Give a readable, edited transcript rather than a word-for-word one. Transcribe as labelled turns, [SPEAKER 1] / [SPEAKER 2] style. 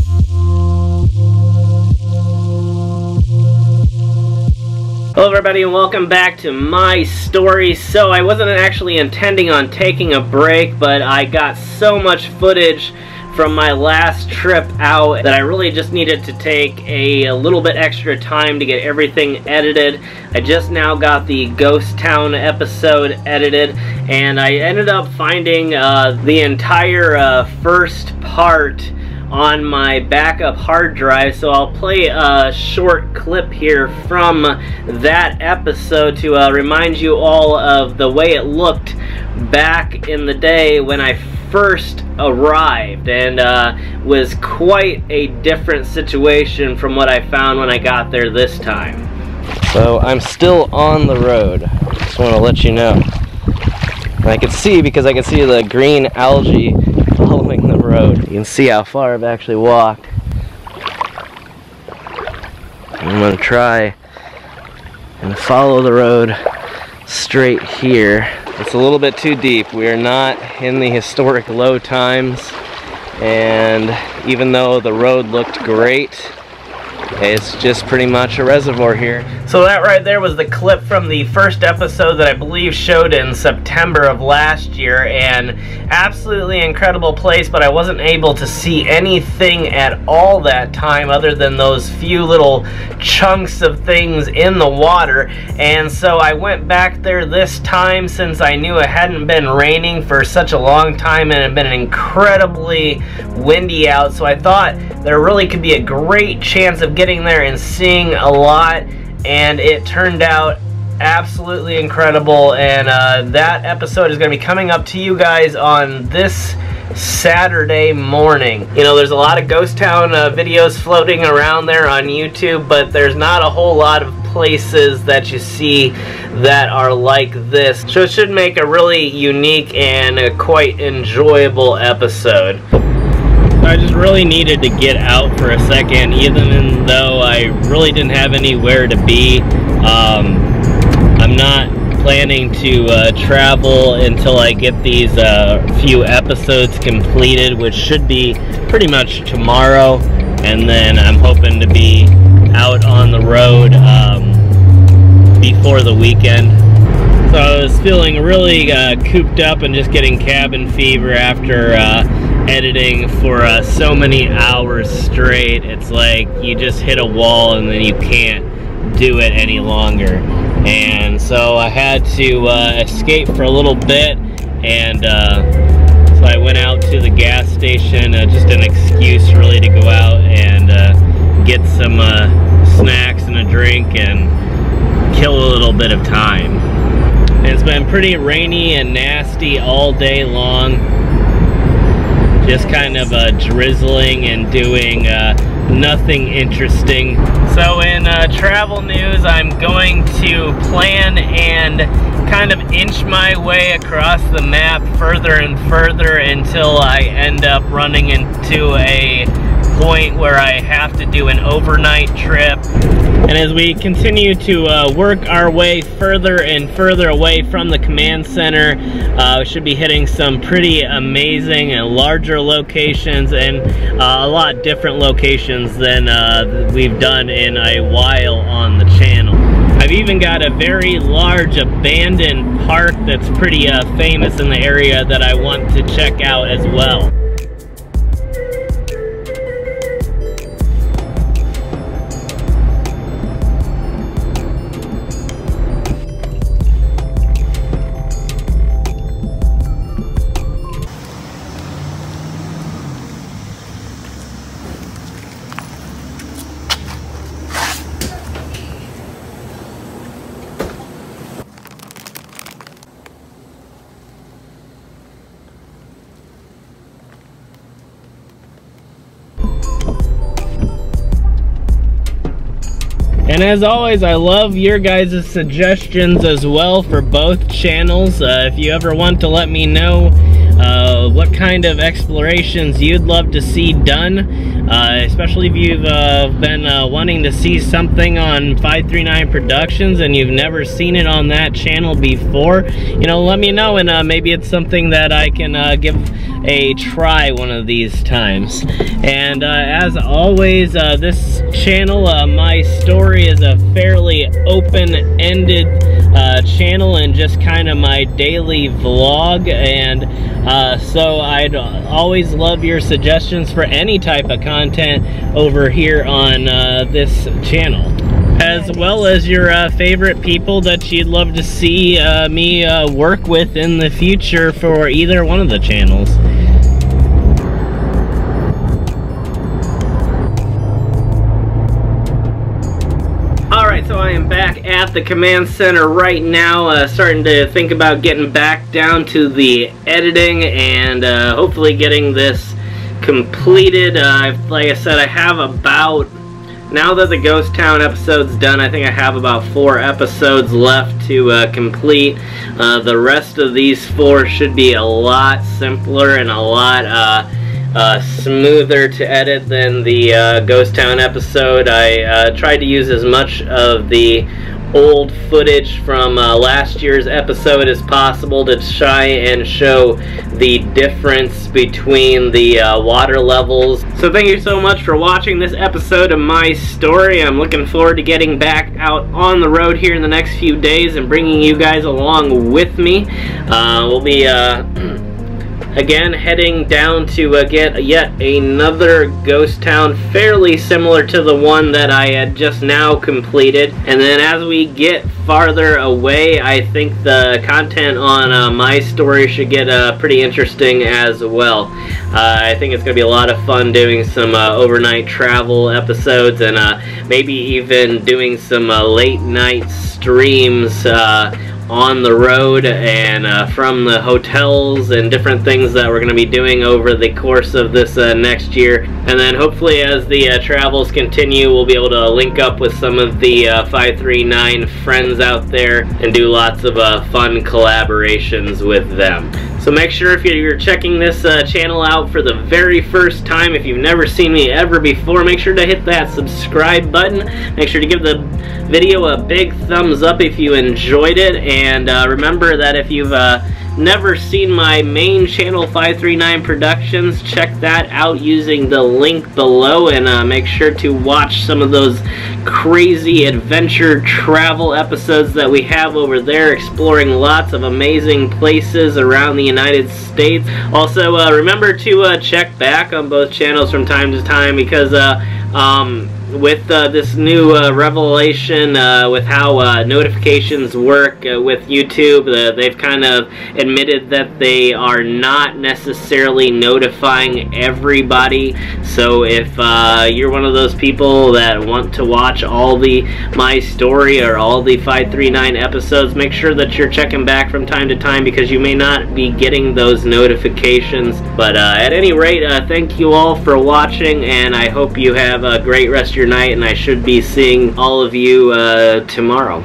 [SPEAKER 1] Hello everybody and welcome back to my story. So I wasn't actually intending on taking a break, but I got so much footage from my last trip out that I really just needed to take a little bit extra time to get everything edited. I just now got the Ghost Town episode edited, and I ended up finding the entire first part on my backup hard drive, so I'll play a short clip here from that episode to remind you all of the way it looked back in the day when I first arrived, and was quite a different situation from what I found when I got there this time. So I'm still on the road, just want to let you know. And I can see, because I can see the green algae following the road. You can see how far I've actually walked. I'm going to try and follow the road straight here. It's a little bit too deep. We are not in the historic low times, and even though the road looked great, it's just pretty much a reservoir here. So that right there was the clip from the first episode that I believe showed in September of last year, and absolutely incredible place, but I wasn't able to see anything at all that time other than those few little chunks of things in the water. And so I went back there this time since I knew it hadn't been raining for such a long time and it had been incredibly windy out, so I thought there really could be a great chance of getting there and seeing a lot, and it turned out absolutely incredible. And that episode is going to be coming up to you guys on this Saturday morning. You know, there's a lot of Ghost Town videos floating around there on YouTube, but there's not a whole lot of places that you see that are like this, so it should make a really unique and quite enjoyable episode. I just really needed to get out for a second, even though I really didn't have anywhere to be. I'm not planning to travel until I get these few episodes completed, which should be pretty much tomorrow, and then I'm hoping to be out on the road before the weekend. So I was feeling really cooped up and just getting cabin fever after editing for so many hours straight. It's like you just hit a wall and then you can't do it any longer. And so I had to escape for a little bit, and so I went out to the gas station, just an excuse really to go out and get some snacks and a drink and kill a little bit of time. And it's been pretty rainy and nasty all day long, just kind of drizzling and doing nothing interesting. So in travel news, I'm going to plan and kind of inch my way across the map further and further until I end up running into a point where I have to do an overnight trip. And as we continue to work our way further and further away from the command center, we should be hitting some pretty amazing and larger locations, and a lot different locations than we've done in a while on the channel. I've even got a very large abandoned park that's pretty famous in the area that I want to check out as well. And as always, I love your guys' suggestions as well for both channels. If you ever want to let me know what kind of explorations you'd love to see done, especially if you've been wanting to see something on 539 Productions and you've never seen it on that channel before. You know, let me know, and maybe it's something that I can give a try one of these times. And as always, this channel, My Story, is a fairly open-ended channel and just kind of my daily vlog, and so I'd always love your suggestions for any type of content over here on this channel, as well as your favorite people that you'd love to see me work with in the future for either one of the channels. Alright, so I am back at the command center right now, starting to think about getting back down to the editing and hopefully getting this completed. Like I said, I have about, now that the Ghost Town episode's done, I think I have about 4 episodes left to complete. The rest of these 4 should be a lot simpler and a lot smoother to edit than the Ghost Town episode. I tried to use as much of the old footage from last year's episode as possible to try and show the difference between the water levels. So thank you so much for watching this episode of My Story. I'm looking forward to getting back out on the road here in the next few days and bringing you guys along with me. We'll be again heading down to get yet another ghost town fairly similar to the one that I had just now completed. And then as we get farther away, I think the content on My Story should get pretty interesting as well. I think it's going to be a lot of fun doing some overnight travel episodes, and maybe even doing some late night streams on the road and from the hotels and different things that we're going to be doing over the course of this next year. And then hopefully as the travels continue, we'll be able to link up with some of the 539 friends out there and do lots of fun collaborations with them. So make sure if you're checking this channel out for the very first time, if you've never seen me ever before, make sure to hit that subscribe button. Make sure to give the video a big thumbs up if you enjoyed it, and remember that if you've never seen my main channel, 539 Productions, check that out using the link below, and make sure to watch some of those crazy adventure travel episodes that we have over there, exploring lots of amazing places around the United States. Also, remember to check back on both channels from time to time, because with this new revelation with how notifications work with YouTube, they've kind of admitted that they are not necessarily notifying everybody. So if you're one of those people that want to watch all the My Story or all the 539 episodes, make sure that you're checking back from time to time, because you may not be getting those notifications. But at any rate, thank you all for watching, and I hope you have a great rest of your night, and I should be seeing all of you tomorrow.